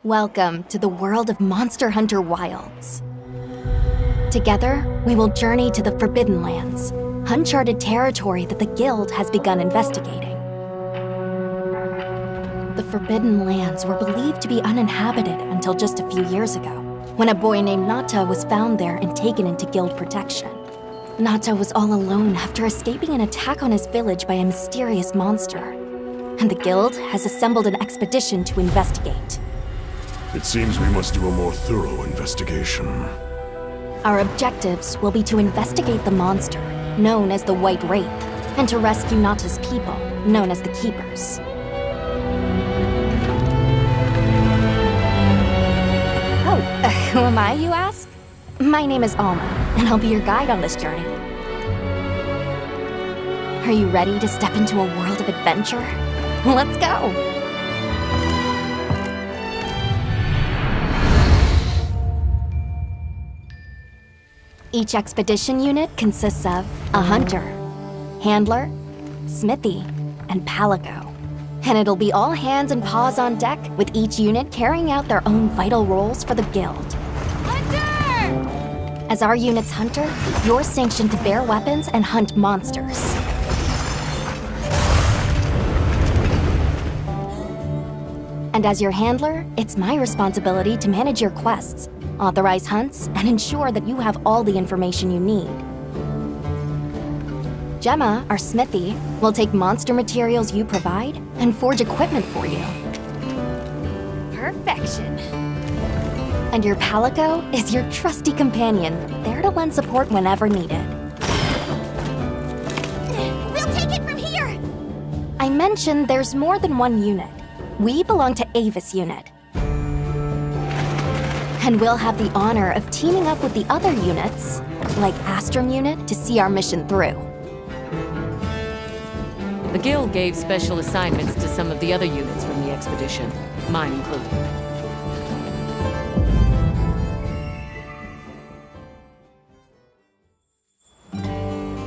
Welcome to the world of Monster Hunter Wilds. Together, we will journey to the Forbidden Lands, uncharted territory that the Guild has begun investigating. The Forbidden Lands were believed to be uninhabited until just a few years ago, when a boy named Nata was found there and taken into Guild protection. Nata was all alone after escaping an attack on his village by a mysterious monster, and the Guild has assembled an expedition to investigate. It seems we must do a more thorough investigation. Our objectives will be to investigate the monster, known as the White Wraith, and to rescue Nata's people, known as the Keepers. Oh, who am I, you ask? My name is Alma, and I'll be your guide on this journey. Are you ready to step into a world of adventure? Let's go! Each expedition unit consists of a hunter, handler, smithy, and palico. And it'll be all hands and paws on deck, with each unit carrying out their own vital roles for the Guild. Hunter! As our unit's hunter, you're sanctioned to bear weapons and hunt monsters. And as your handler, it's my responsibility to manage your quests, authorize hunts, and ensure that you have all the information you need. Gemma, our smithy, will take monster materials you provide and forge equipment for you. Perfection. And your palico is your trusty companion, there to lend support whenever needed. We'll take it from here! I mentioned there's more than one unit. We belong to Avis Unit. And we'll have the honor of teaming up with the other units, like Astrum Unit, to see our mission through. The Guild gave special assignments to some of the other units from the expedition, mine included.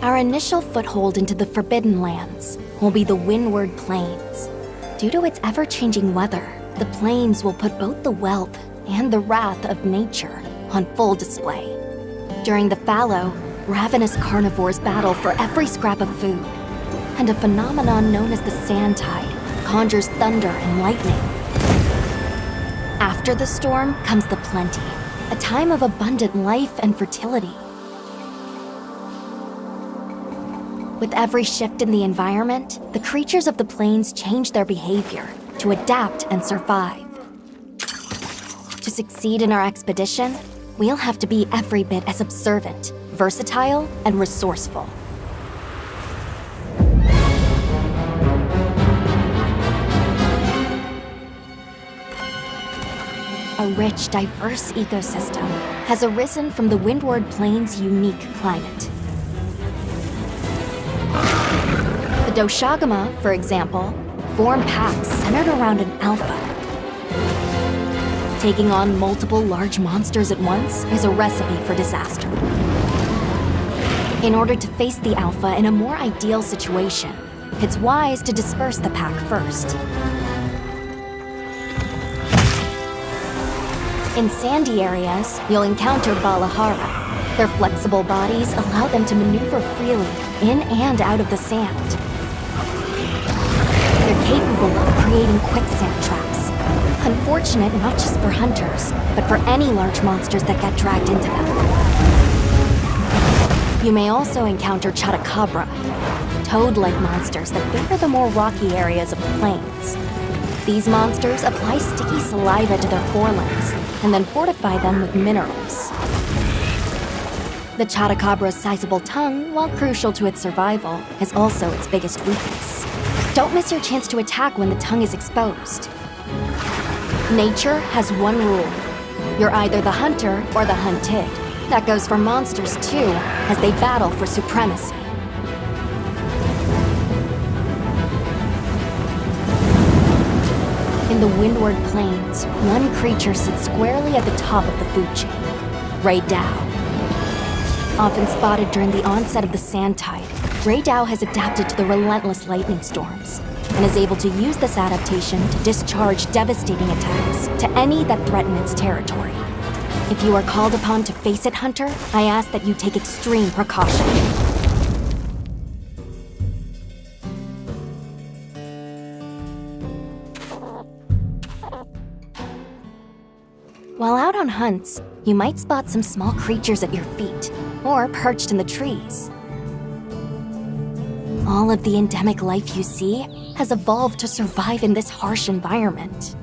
Our initial foothold into the Forbidden Lands will be the Windward Plains. Due to its ever-changing weather, the plains will put both the wealth and the wrath of nature on full display. During the fallow, ravenous carnivores battle for every scrap of food, and a phenomenon known as the sand tide conjures thunder and lightning. After the storm comes the plenty, a time of abundant life and fertility. With every shift in the environment, the creatures of the plains change their behavior to adapt and survive. To succeed in our expedition, we'll have to be every bit as observant, versatile, and resourceful. A rich, diverse ecosystem has arisen from the Windward Plains' unique climate. The Doshagama, for example, form packs centered around an alpha. Taking on multiple large monsters at once is a recipe for disaster. In order to face the alpha in a more ideal situation, it's wise to disperse the pack first. In sandy areas, you'll encounter Balahara. Their flexible bodies allow them to maneuver freely in and out of the sand. They're capable of creating quicksand traps. Unfortunate not just for hunters, but for any large monsters that get dragged into them. You may also encounter Chotacabra, toad-like monsters that favor the more rocky areas of the plains. These monsters apply sticky saliva to their forelimbs and then fortify them with minerals. The Chotacabra's sizable tongue, while crucial to its survival, is also its biggest weakness. Don't miss your chance to attack when the tongue is exposed. Nature has one rule. You're either the hunter or the hunted. That goes for monsters too, as they battle for supremacy. In the Windward Plains, one creature sits squarely at the top of the food chain, Raydao. Often spotted during the onset of the sand tide, Raydao has adapted to the relentless lightning storms, and is able to use this adaptation to discharge devastating attacks to any that threaten its territory. If you are called upon to face it, Hunter, I ask that you take extreme precaution. While out on hunts, you might spot some small creatures at your feet, or perched in the trees. All of the endemic life you see has evolved to survive in this harsh environment.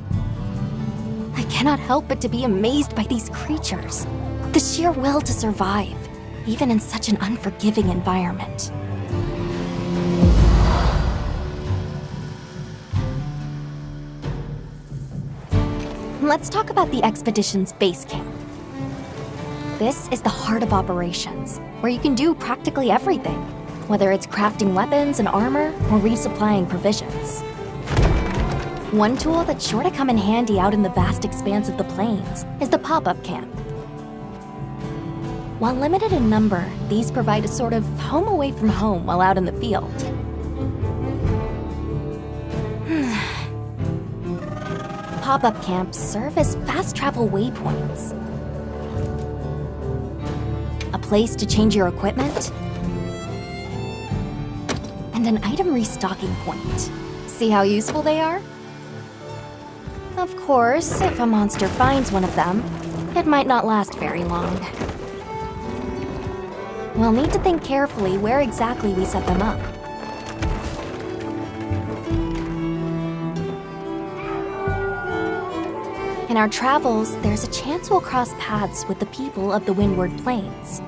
I cannot help but to be amazed by these creatures, the sheer will to survive, even in such an unforgiving environment. Let's talk about the expedition's base camp. This is the heart of operations, where you can do practically everything, whether it's crafting weapons and armor or resupplying provisions. One tool that's sure to come in handy out in the vast expanse of the plains is the pop-up camp. While limited in number, these provide a sort of home away from home while out in the field. Pop-up camps serve as fast travel waypoints. A place to change your equipment, and an item restocking point. See how useful they are? Of course, if a monster finds one of them, it might not last very long. We'll need to think carefully where exactly we set them up. In our travels, there's a chance we'll cross paths with the people of the Windward Plains.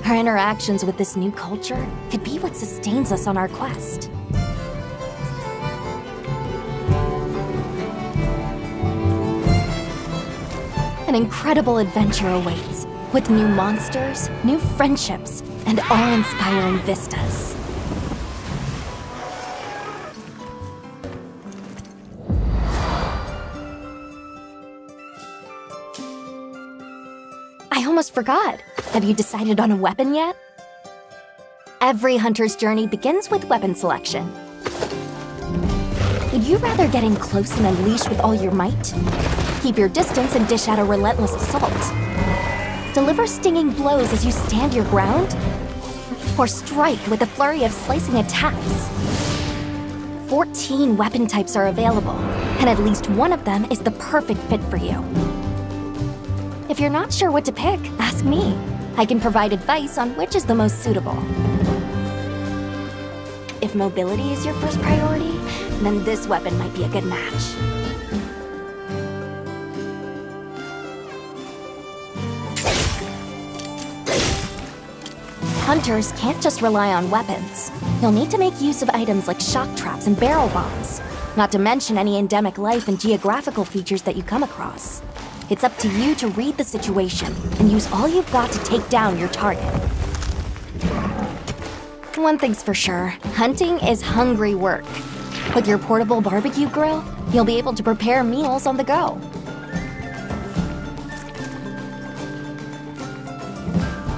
Our interactions with this new culture could be what sustains us on our quest. An incredible adventure awaits, with new monsters, new friendships, and awe-inspiring vistas. I almost forgot. Have you decided on a weapon yet? Every hunter's journey begins with weapon selection. Would you rather get in close and unleash with all your might? Keep your distance and dish out a relentless assault? Deliver stinging blows as you stand your ground? Or strike with a flurry of slicing attacks? 14 weapon types are available, and at least one of them is the perfect fit for you. If you're not sure what to pick, ask me. I can provide advice on which is the most suitable. If mobility is your first priority, then this weapon might be a good match. Hunters can't just rely on weapons. You'll need to make use of items like shock traps and barrel bombs, not to mention any endemic life and geographical features that you come across. It's up to you to read the situation and use all you've got to take down your target. One thing's for sure, hunting is hungry work. With your portable barbecue grill, you'll be able to prepare meals on the go.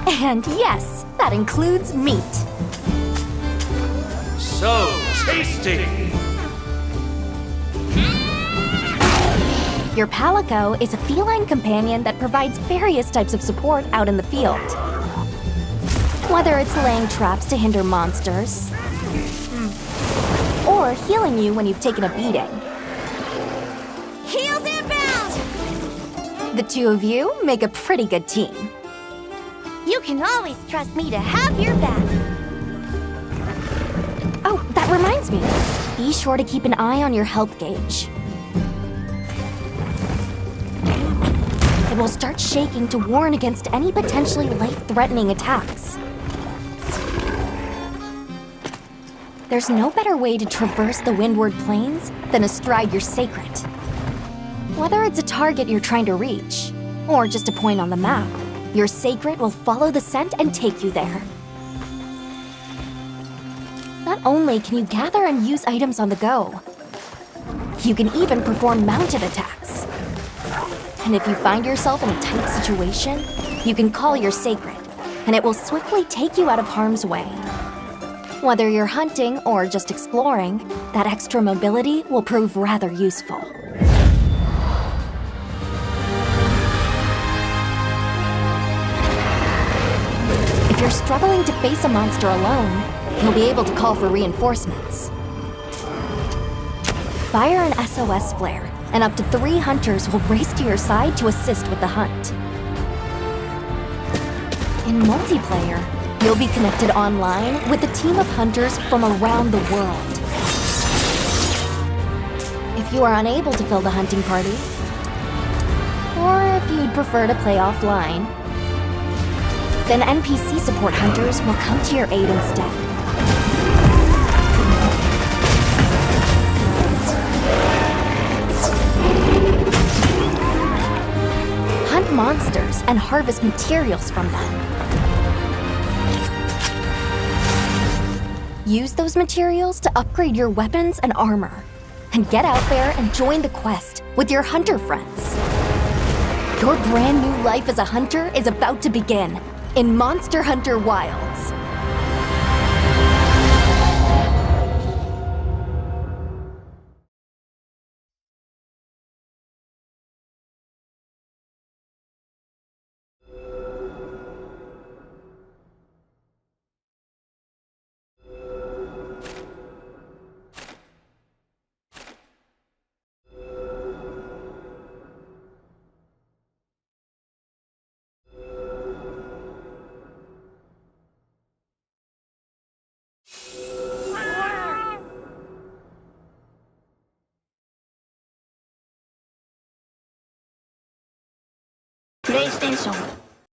And yes, that includes meat. So tasty! Your Palico is a feline companion that provides various types of support out in the field. Whether it's laying traps to hinder monsters, or healing you when you've taken a beating. Heels inbound! The two of you make a pretty good team. You can always trust me to have your back. Oh, that reminds me. Be sure to keep an eye on your health gauge. It will start shaking to warn against any potentially life-threatening attacks. There's no better way to traverse the Windward Plains than astride your sacred. Whether it's a target you're trying to reach, or just a point on the map, your sacred will follow the scent and take you there. Not only can you gather and use items on the go, you can even perform mounted attacks. And if you find yourself in a tight situation, you can call your sacred, and it will swiftly take you out of harm's way. Whether you're hunting or just exploring, that extra mobility will prove rather useful. If you're struggling to face a monster alone, you'll be able to call for reinforcements. Fire an SOS flare, and up to 3 hunters will race to your side to assist with the hunt. In multiplayer, you'll be connected online with a team of hunters from around the world. If you are unable to fill the hunting party, or if you'd prefer to play offline, then NPC support hunters will come to your aid instead. Hunt monsters and harvest materials from them. Use those materials to upgrade your weapons and armor. And get out there and join the quest with your hunter friends. Your brand new life as a hunter is about to begin in Monster Hunter Wilds. PlayStation